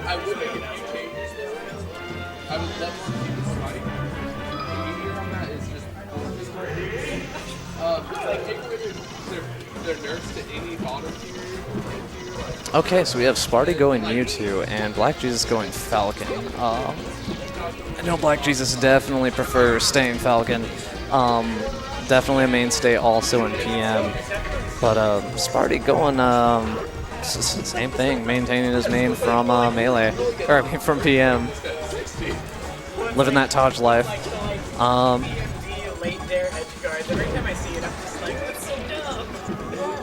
I would make a few changes though. I would love to see the spike. The meteor on that is just like take away their nerfs to any bottom tier. Okay, so we have Sparty going Mewtwo and Black Jesus going Falcon. I know Black Jesus definitely prefers staying Falcon. Definitely a mainstay also in PM. But Sparty going same thing, maintaining his main from Melee, or I mean from PM. Living that Taj life. Late dare edge guards. Every time I see it, I'm just like, that's so dumb.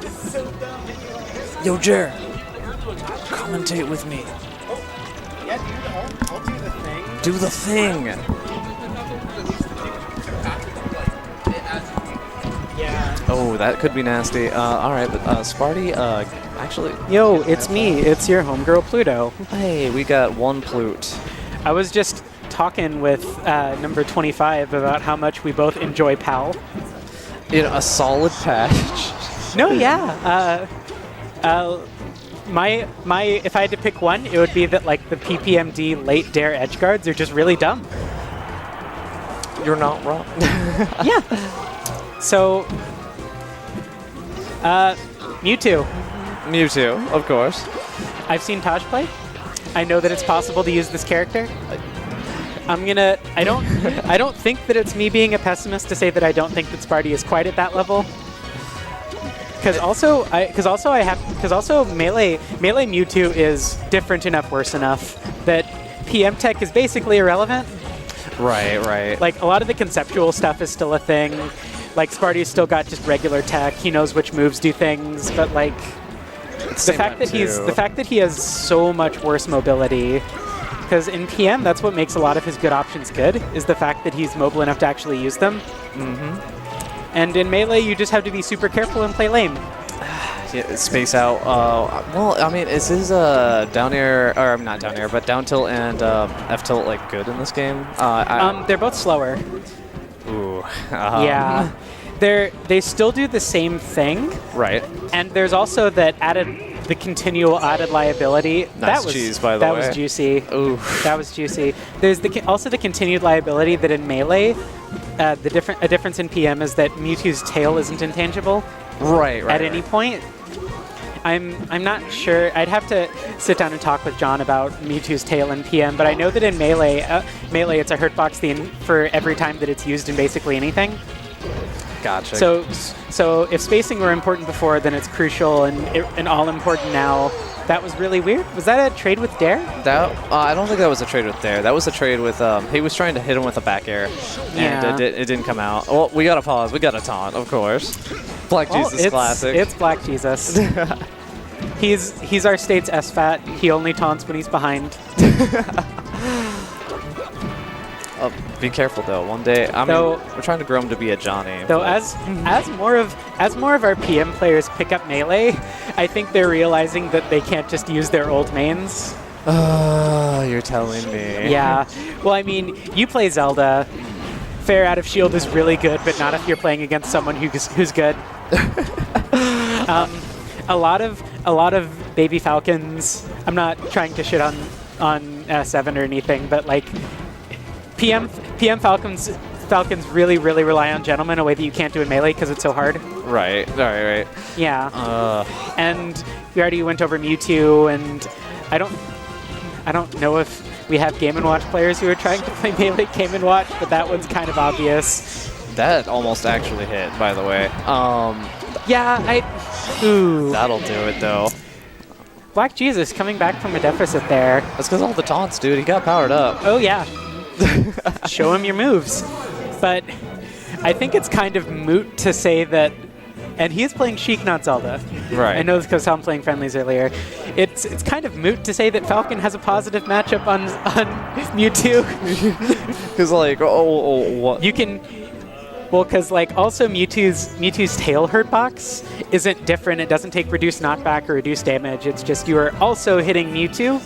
It's so dumb. Yo, Jer, commentate with me. Yeah, dude, I'll do the thing. Do the thing. Yeah. Oh, that could be nasty. All right, but Sparty, actually, Yo, it's me. It's your homegirl Pluto. hey, we got one Plute. I was just talking with number 25 about how much we both enjoy PAL. In a solid patch. No, yeah. My if I had to pick one, it would be that like the PPMD late dare edge guards are just really dumb. You're not wrong. Yeah. So, Mewtwo. Mewtwo, of course. I've seen Taj play. I know that it's possible to use this character. I don't think that it's me being a pessimist to say that I don't think that Sparty is quite at that level. Because also melee Mewtwo is different enough, worse enough that PM tech is basically irrelevant. Right. Like a lot of the conceptual stuff is still a thing. Like Sparty's still got just regular tech. He knows which moves do things, but like the fact that he has so much worse mobility. Because in PM, that's what makes a lot of his good options good, is the fact that he's mobile enough to actually use them. Mm-hmm. And in Melee, you just have to be super careful and play lame. Yeah, space out. Well, I mean, is his down air, or not down air, but down tilt and F tilt like good in this game? They're both slower. Ooh. Yeah. They still do the same thing. Right. And there's also the continual added liability. Nice cheese, by the way. That was juicy. Ooh. That was juicy. There's also the continued liability that in Melee, a difference in PM is that Mewtwo's tail isn't intangible. Right. At any point. I'm not sure. I'd have to sit down and talk with John about Mewtwo's tail in PM, but I know that in Melee, it's a hurtbox theme for every time that it's used in basically anything. Gotcha. So if spacing were important before, then it's crucial and all important now. That was really weird. Was that a trade with Dare? I don't think that was a trade with Dare. That was a trade with, he was trying to hit him with a back air, and it didn't come out. Well, we got to pause. We got to taunt, of course. Black Jesus classic. It's Black Jesus. He's our state's SFAT. He only taunts when he's behind. Be careful though. One day, we're trying to grow him to be a Johnny. Though, as more of our PM players pick up Melee, I think they're realizing that they can't just use their old mains. You're telling me. Yeah. Well, I mean, you play Zelda. Fair out of shield is really good, but not if you're playing against someone who's good. A lot of baby Falcons. I'm not trying to shit on 7 or anything, but like PM Falcons really rely on Gentleman in a way that you can't do in Melee because it's so hard. Right. Yeah. And we already went over Mewtwo, and I don't know if we have Game & Watch players who are trying to play Melee Game & Watch, but that one's kind of obvious. That almost actually hit, by the way. That'll do it, though. Black Jesus coming back from a deficit there. That's because all the taunts, dude. He got powered up. Oh, yeah. Show him your moves. But I think it's kind of moot to say that, and he is playing Sheik, not Zelda. Right. I know this because I'm playing friendlies earlier. It's kind of moot to say that Falcon has a positive matchup on Mewtwo. Because like, what? You can... Well, because like also Mewtwo's tail hurtbox isn't different. It doesn't take reduced knockback or reduced damage. It's just you are also hitting Mewtwo.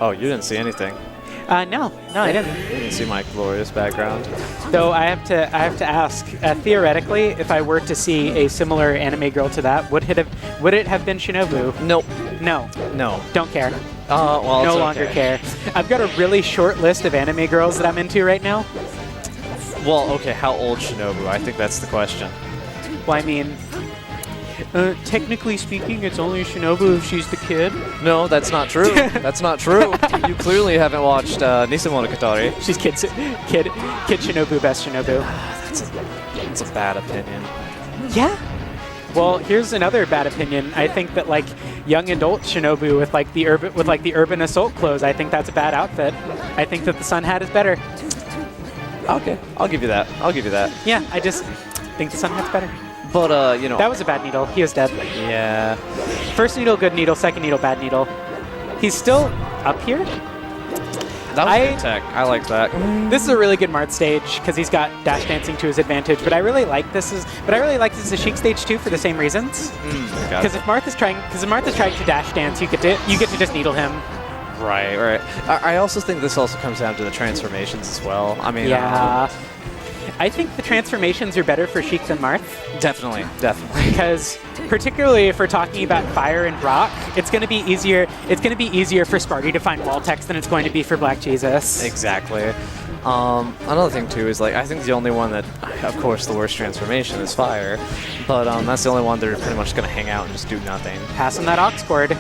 Oh, you didn't see anything. No, I didn't. You didn't see my glorious background. Though I have to ask. Theoretically, if I were to see a similar anime girl to that, would it have been Shinobu? Nope. No. No. Don't care. Well, No it's longer okay. care. I've got a really short list of anime girls that I'm into right now. Well, okay, how old Shinobu? I think that's the question. Well, I mean, technically speaking, it's only Shinobu if she's the kid. No, that's not true. That's not true. You clearly haven't watched Nisamonogatari. She's kid Shinobu, best Shinobu. That's a bad opinion. Yeah. Well, here's another bad opinion. I think that like young adult Shinobu with like the urban assault clothes, I think that's a bad outfit. I think that the sun hat is better. Okay, I'll give you that. I'll give you that. Yeah, I just think the sun hat's better. But you know. That was a bad needle. He was dead. Yeah. First needle, good needle. Second needle, bad needle. He's still up here. That was good tech. I like that. This is a really good Marth stage because he's got dash dancing to his advantage. But I really like this as a Sheik stage too for the same reasons. Because if Marth is trying to dash dance, you get to just needle him. Right, right. I also think this also comes down to the transformations as well. I mean, yeah. I think the transformations are better for Sheik than Marth. Definitely, definitely. Because particularly if we're talking about fire and rock, it's going to be easier. It's going to be easier for Sparty to find wall text than it's going to be for Black Jesus. Exactly. Another thing too is like I think the only one that, of course, the worst transformation is fire, but that's the only one they're pretty much going to hang out and just do nothing. Pass him that ox cord.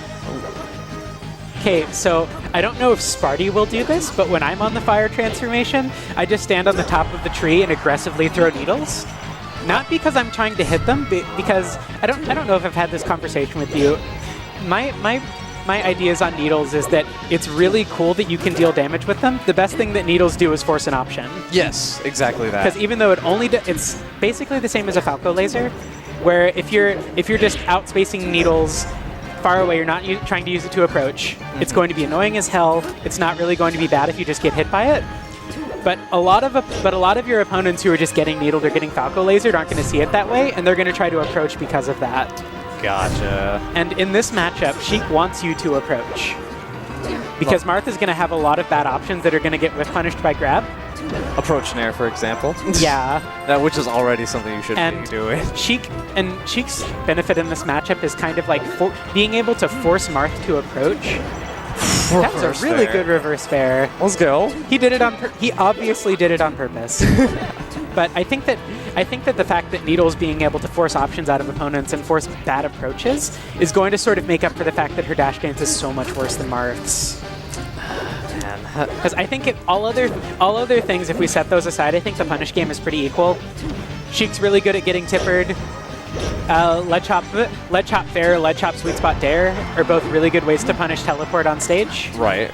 Okay, so I don't know if Sparty will do this, but when I'm on the fire transformation, I just stand on the top of the tree and aggressively throw needles. Not because I'm trying to hit them, but because I don't know if I've had this conversation with you. My ideas on needles is that it's really cool that you can deal damage with them. The best thing that needles do is force an option. Yes, exactly that. Because even though it's basically the same as a Falco laser, where if you're just outspacing needles far away, you're not trying to use it to approach. It's going to be annoying as hell. It's not really going to be bad if you just get hit by it. But a lot of your opponents who are just getting needled or getting Falco lasered aren't going to see it that way, and they're going to try to approach because of that. Gotcha. And in this matchup, Sheik wants you to approach. Because Marth is going to have a lot of bad options that are going to get whiff punished by grab. Approach Nair, for example. Yeah. Which is already something you should be doing. Sheik's benefit in this matchup is kind of like being able to force Marth to approach. That's a really good reverse fair. Let's go. He did it he obviously did it on purpose. But I think that the fact that Needle's being able to force options out of opponents and force bad approaches is going to sort of make up for the fact that her dash dance is so much worse than Marth's. Because I think all other things, if we set those aside, I think the punish game is pretty equal. Sheik's really good at getting tippered. Lead chop fair, lead chop sweet spot dare are both really good ways to punish teleport on stage. Right.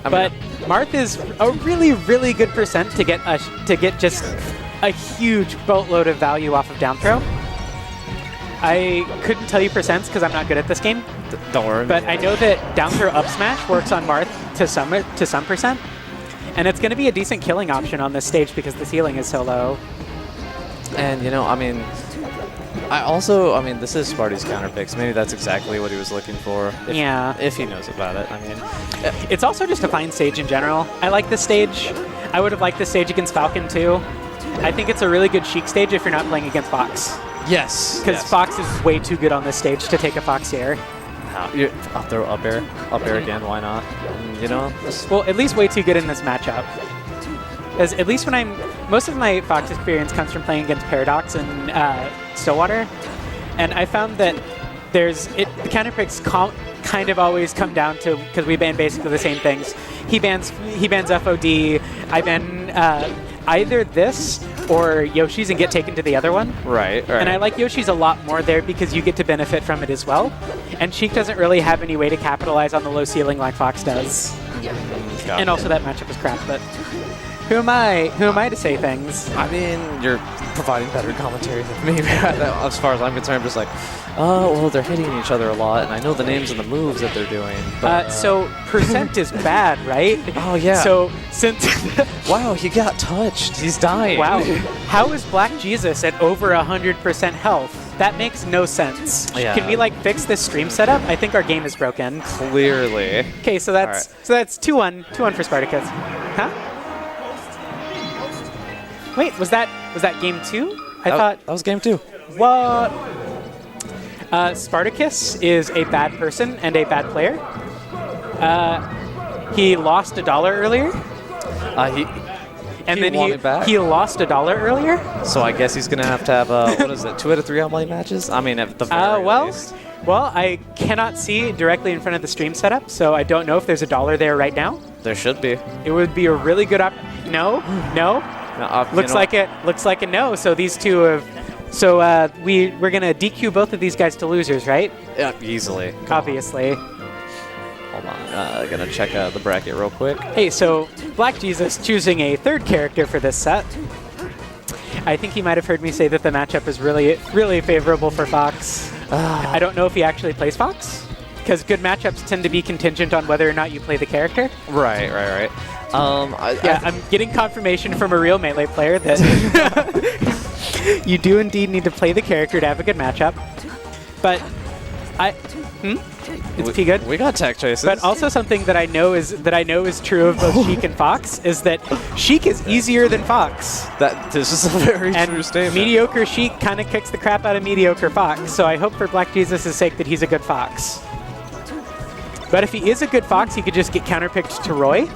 But Marth is a really, really good percent to get just a huge boatload of value off of down throw. I couldn't tell you percents because I'm not good at this game. Don't worry. But I know that down throw up smash works on Marth to some percent, and it's going to be a decent killing option on this stage because the ceiling is so low. And this is Sparty's counter picks. Maybe that's exactly what he was looking for. If he knows about it. I mean, it's also just a fine stage in general. I like this stage. I would have liked this stage against Falcon too. I think it's a really good Sheik stage if you're not playing against Fox. Yes. Because Fox is way too good on this stage to take a Fox here. I'll throw up air again. Why not? Well, at least way too good in this matchup. As at least when most of my Fox experience comes from playing against Paradox and Stillwater, and I found that the counter picks kind of always come down to, because we ban basically the same things. He bans FOD. I ban either this or Yoshi's and get taken to the other one. Right. And I like Yoshi's a lot more there because you get to benefit from it as well. And Sheik doesn't really have any way to capitalize on the low ceiling like Fox does. And also that matchup is crap, but who am I to say things? I mean, you're providing better commentary than me. As far as I'm concerned, I'm just like, well, they're hitting each other a lot, and I know the names and the moves that they're doing. But, so percent is bad, right? Oh, yeah. So since... wow, he got touched. He's dying. Wow. How is Black Jesus at over 100% health? That makes no sense. Yeah. Can we like fix this stream setup? I think our game is broken. Clearly. Okay, so that's 2-1 for Spartacus. Huh? Wait, was that game 2? I thought that was game 2. what? Spartacus is a bad person and a bad player. He lost $1 earlier. And he then won it back. he lost $1 earlier. So I guess he's gonna have to have what is it? 2 out of 3 online matches? I mean, at the very least. Well, I cannot see directly in front of the stream setup, so I don't know if there's $1 there right now. There should be. It would be a really good No. Looks like a no. So these two have. So we're gonna DQ both of these guys to losers, right? Yeah, easily. Obviously. Hold on, gonna check the bracket real quick. Hey, so Black Jesus choosing a third character for this set. I think he might have heard me say that the matchup is really, really favorable for Fox. I don't know if he actually plays Fox, because good matchups tend to be contingent on whether or not you play the character. Right. I'm getting confirmation from a real Melee player that you do indeed need to play the character to have a good matchup. But it's pretty good. We got tech chases. But also something that I know is true of both Sheik and Fox is that Sheik is easier than Fox. This is a very And true statement. mediocre Sheik kind of kicks the crap out of mediocre Fox. So I hope for Black Jesus' sake that he's a good Fox. But if he is a good Fox, he could just get counterpicked to Roy.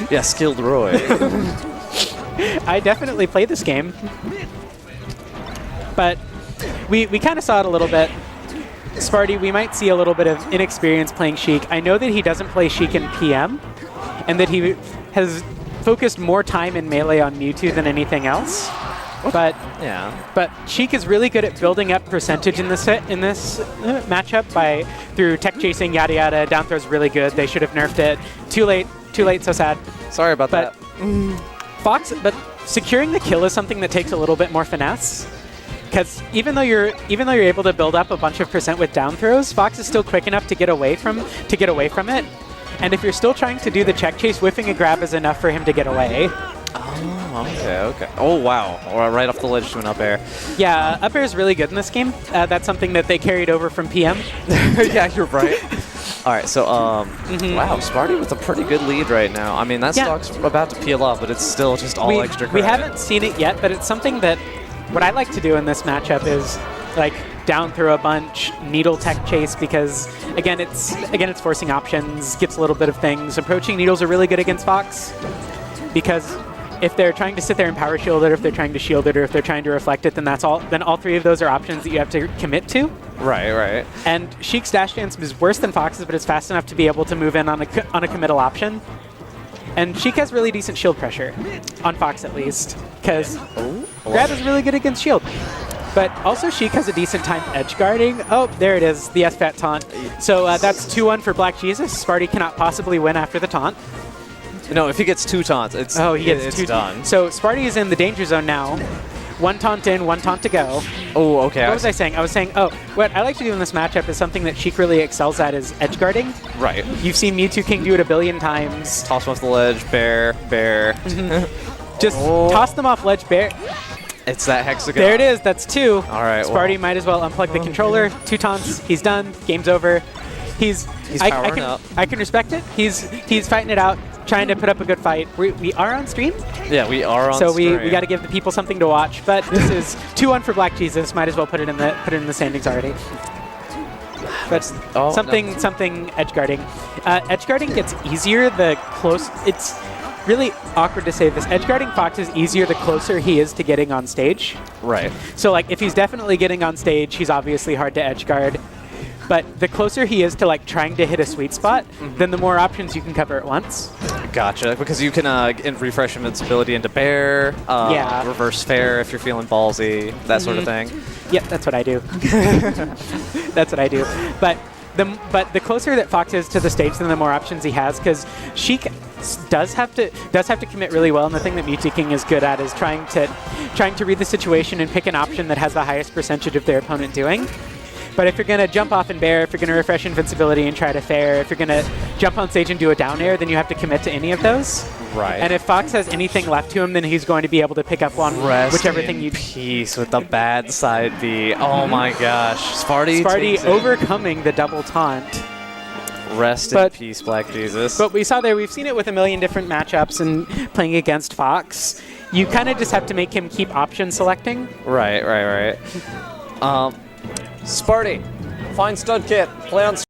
Yeah, skilled Roy. I definitely play this game. But we kind of saw it a little bit. Sparty, we might see a little bit of inexperience playing Sheik. I know that he doesn't play Sheik in PM, and that he has focused more time in Melee on Mewtwo than anything else. But Sheik is really good at building up percentage in this matchup through tech chasing, yada yada. Down throw's really good. They should have nerfed it. Too late, so sad. Sorry about that. Fox, but securing the kill is something that takes a little bit more finesse. Because even though you're able to build up a bunch of percent with down throws, Fox is still quick enough to get away from it. And if you're still trying to do the check chase, whiffing a grab is enough for him to get away. Oh, okay. Oh, wow. Right off the ledge to an up air. Yeah, up air is really good in this game. That's something that they carried over from PM. Yeah, you're right. All right, so, wow, Sparty with a pretty good lead right now. I mean, that stock's about to peel off, but it's still just all extra credit. We haven't seen it yet, but it's something that what I like to do in this matchup is, like, down throw a bunch, needle tech chase, because, again, it's forcing options, gets a little bit of things. Approaching needles are really good against Fox, because if they're trying to sit there and power shield it, or if they're trying to shield it, or if they're trying to reflect it, then all three of those are options that you have to commit to. Right. And Sheik's dash dance is worse than Fox's, but it's fast enough to be able to move in on a committal option. And Sheik has really decent shield pressure, on Fox at least, because grab is really good against shield. But also Sheik has a decent time edge guarding. Oh, there it is, the S-Fat taunt. So that's 2-1 for Black Jesus. Sparty cannot possibly win after the taunt. No, if he gets 2 taunts, it's done. So Sparty is in the danger zone now. 1 taunt in, 1 taunt to go. Oh, okay. What was I saying? I was saying, what I like to do in this matchup is something that Sheik really excels at is edge guarding. Right. You've seen Mewtwo King do it a billion times. Toss him off the ledge, bear. Just toss them off ledge, bear. It's that hexagon. There it is, that's 2. All right. Sparty might as well unplug the controller. 2 taunts, he's done, game's over. He's powering up. I can respect it. He's fighting it out, trying to put up a good fight. We are on stream? Yeah, we are on stream. So we got to give the people something to watch. But this is 2-1 for Black Jesus. Might as well put it in the standings already. But something edge guarding. Edge guarding gets easier the close. It's really awkward to say this. Edge guarding Fox is easier the closer he is to getting on stage. Right. So like if he's definitely getting on stage, he's obviously hard to edge guard. But the closer he is to like trying to hit a sweet spot, then the more options you can cover at once. Gotcha. Because you can refresh invincibility into bear, reverse fair if you're feeling ballsy, that sort of thing. Yep, that's what I do. That's what I do. But the closer that Fox is to the stage, then the more options he has. Because Sheik does have to commit really well, and the thing that Mewtwo King is good at is trying to read the situation and pick an option that has the highest percentage of their opponent doing. But if you're going to jump off and bear, if you're going to refresh invincibility and try to fair, if you're going to jump on stage and do a down air, then you have to commit to any of those. Right. And if Fox has anything left to him, then he's going to be able to pick up on whichever thing you... peace with the bad side B. Oh my gosh. Sparty takes it. overcoming the double taunt. Rest in peace, Black Jesus. But we saw there, we've seen it with a million different matchups and playing against Fox. You kind of just have to make him keep option selecting. Right. Sparty, find stud kit. Play on